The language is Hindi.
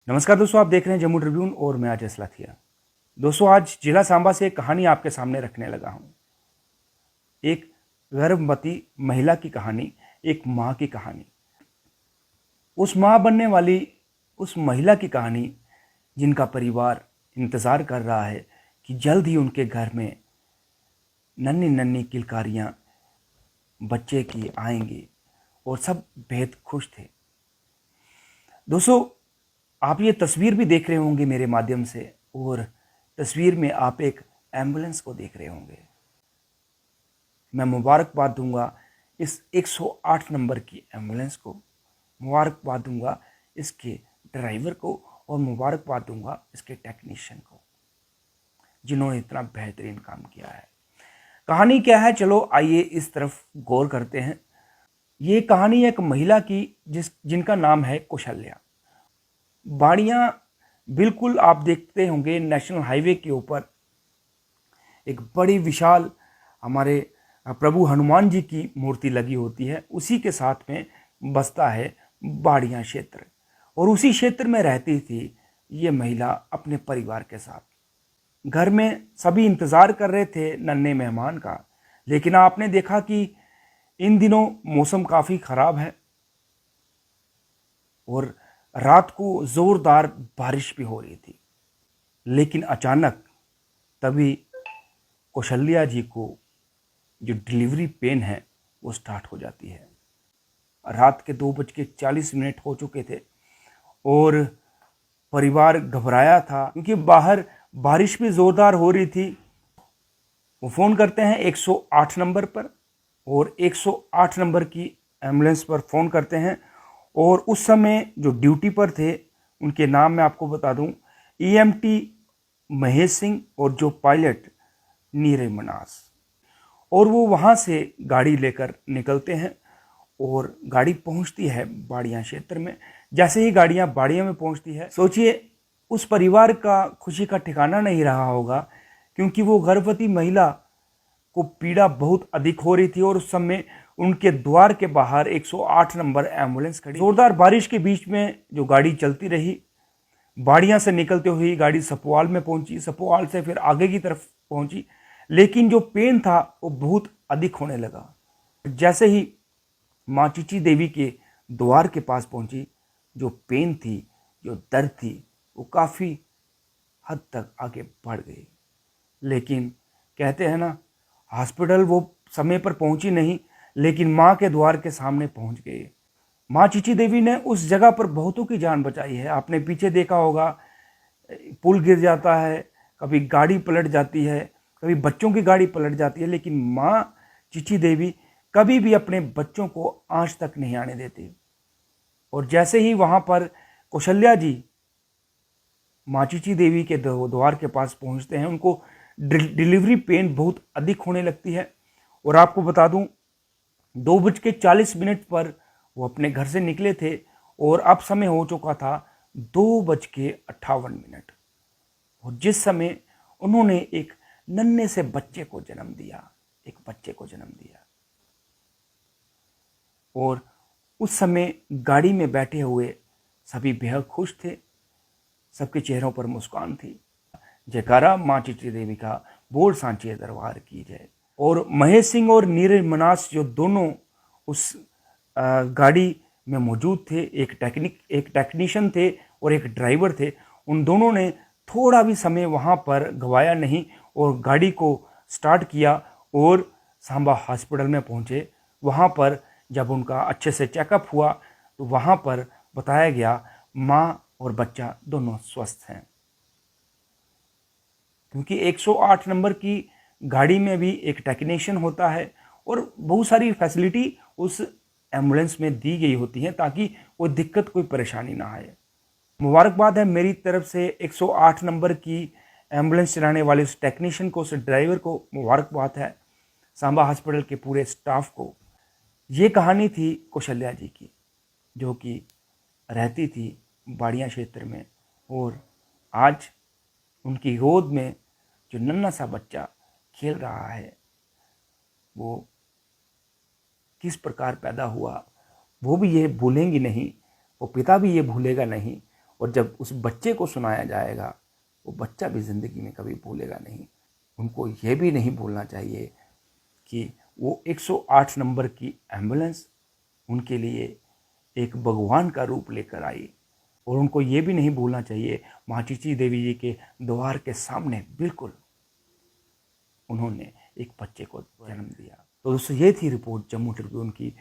नमस्कार दोस्तों, आप देख रहे हैं जम्मू ट्रिब्यून और मैं अजय सलाथिया। दोस्तों, आज जिला सांबा से एक कहानी आपके सामने रखने लगा हूं। एक गर्भवती महिला की कहानी, एक मां की कहानी। उस मां बनने वाली उस महिला की कहानी जिनका परिवार इंतजार कर रहा है कि जल्द ही उनके घर में नन्ही नन्ही किलकारियां बच्चे की आएंगी और सब बेहद खुश थे। दोस्तों, आप ये तस्वीर भी देख रहे होंगे मेरे माध्यम से, और तस्वीर में आप एक एम्बुलेंस को देख रहे होंगे। मैं मुबारकबाद दूंगा इस 108 नंबर की एम्बुलेंस को, मुबारकबाद दूंगा इसके ड्राइवर को, और मुबारकबाद दूंगा इसके टेक्नीशियन को जिन्होंने इतना बेहतरीन काम किया है। कहानी क्या है, चलो आइए इस तरफ गौर करते हैं। ये कहानी एक महिला की जिनका नाम है कौशल्या। बाड़ियां बिल्कुल आप देखते होंगे नेशनल हाईवे के ऊपर एक बड़ी विशाल हमारे प्रभु हनुमान जी की मूर्ति लगी होती है। उसी के साथ में बसता है बाड़ियां क्षेत्र, और उसी क्षेत्र में रहती थी ये महिला अपने परिवार के साथ। घर में सभी इंतजार कर रहे थे नन्हे मेहमान का, लेकिन आपने देखा कि इन दिनों मौसम काफी खराब है और रात को जोरदार बारिश भी हो रही थी। लेकिन अचानक तभी कौशल्या जी को जो डिलीवरी पेन है वो स्टार्ट हो जाती है। रात के 2:40 हो चुके थे और परिवार घबराया था क्योंकि बाहर बारिश भी जोरदार हो रही थी। वो फ़ोन करते हैं 108 नंबर पर, और 108 नंबर की एम्बुलेंस पर फ़ोन करते हैं। और उस समय जो ड्यूटी पर थे उनके नाम मैं आपको बता दूं, ईएमटी महेश सिंह और जो पायलट नीरज मनास। और वो वहाँ से गाड़ी लेकर निकलते हैं और गाड़ी पहुँचती है बाड़ियाँ क्षेत्र में। जैसे ही गाड़ियाँ बाड़ियाँ में पहुँचती है, सोचिए उस परिवार का खुशी का ठिकाना नहीं रहा होगा, क्योंकि वो गर्भवती महिला को पीड़ा बहुत अधिक हो रही थी। और उस समय उनके द्वार के बाहर 108 नंबर एम्बुलेंस खड़ी। जोरदार बारिश के बीच में जो गाड़ी चलती रही, बाड़ियां से निकलते हुए गाड़ी सपोवाल में पहुंची, सपोवाल से फिर आगे की तरफ पहुंची। लेकिन जो पेन था वो बहुत अधिक होने लगा। जैसे ही माँ चिची देवी के द्वार के पास पहुंची, जो पेन थी, जो दर्द थी, वो काफ़ी हद तक आगे बढ़ गई। लेकिन कहते हैं ना, हॉस्पिटल वो समय पर पहुंची नहीं, लेकिन माँ के द्वार के सामने पहुंच गई। माँ चिची देवी ने उस जगह पर बहुतों की जान बचाई है। आपने पीछे देखा होगा, पुल गिर जाता है, कभी गाड़ी पलट जाती है, कभी बच्चों की गाड़ी पलट जाती है, लेकिन माँ चिची देवी कभी भी अपने बच्चों को आंच तक नहीं आने देती। और जैसे ही वहां पर कौशल्या जी माँ चिची देवी के द्वार के पास पहुंचते हैं, उनको डिलीवरी पेन बहुत अधिक होने लगती है। और आपको बता दूं, 2:40 पर वो अपने घर से निकले थे और अब समय हो चुका था 2:58। और जिस समय उन्होंने एक नन्हे से बच्चे को जन्म दिया, एक बच्चे को जन्म दिया। और उस समय गाड़ी में बैठे हुए सभी बेहद खुश थे, सबके चेहरों पर मुस्कान थी। जयकारा माँ चिची देवी का, बोल सांचिए दरबार की जय। और महेश सिंह और नीरज मनास जो दोनों उस गाड़ी में मौजूद थे, एक टेक्नीशियन थे और एक ड्राइवर थे, उन दोनों ने थोड़ा भी समय वहाँ पर गवाया नहीं और गाड़ी को स्टार्ट किया और सांबा हॉस्पिटल में पहुँचे। वहाँ पर जब उनका अच्छे से चेकअप हुआ तो वहाँ पर बताया गया माँ और बच्चा दोनों स्वस्थ हैं। क्योंकि 108 नंबर की गाड़ी में भी एक टेक्नीशियन होता है और बहुत सारी फैसिलिटी उस एम्बुलेंस में दी गई होती हैं ताकि कोई दिक्कत, कोई परेशानी ना आए। मुबारकबाद है मेरी तरफ से 108 नंबर की एम्बुलेंस चलाने वाले उस टेक्नीशियन को, उस ड्राइवर को मुबारकबाद है, सांबा हॉस्पिटल के पूरे स्टाफ को। ये कहानी थी कौशल्या जी की, जो कि रहती थी बाड़ियाँ क्षेत्र में, और आज उनकी गोद में जो नन्हा सा बच्चा खेल रहा है, वो किस प्रकार पैदा हुआ वो भी ये भूलेंगी नहीं, वो पिता भी ये भूलेगा नहीं। और जब उस बच्चे को सुनाया जाएगा वो बच्चा भी ज़िंदगी में कभी भूलेगा नहीं। उनको ये भी नहीं भूलना चाहिए कि वो 108 नंबर की एम्बुलेंस उनके लिए एक भगवान का रूप लेकर आई। और उनको ये भी नहीं भूलना चाहिए माँ चीची देवी जी के द्वार के सामने बिल्कुल उन्होंने एक बच्चे को जन्म दिया। तो दोस्तों ये थी रिपोर्ट जम्मू ट्रिब्यून की।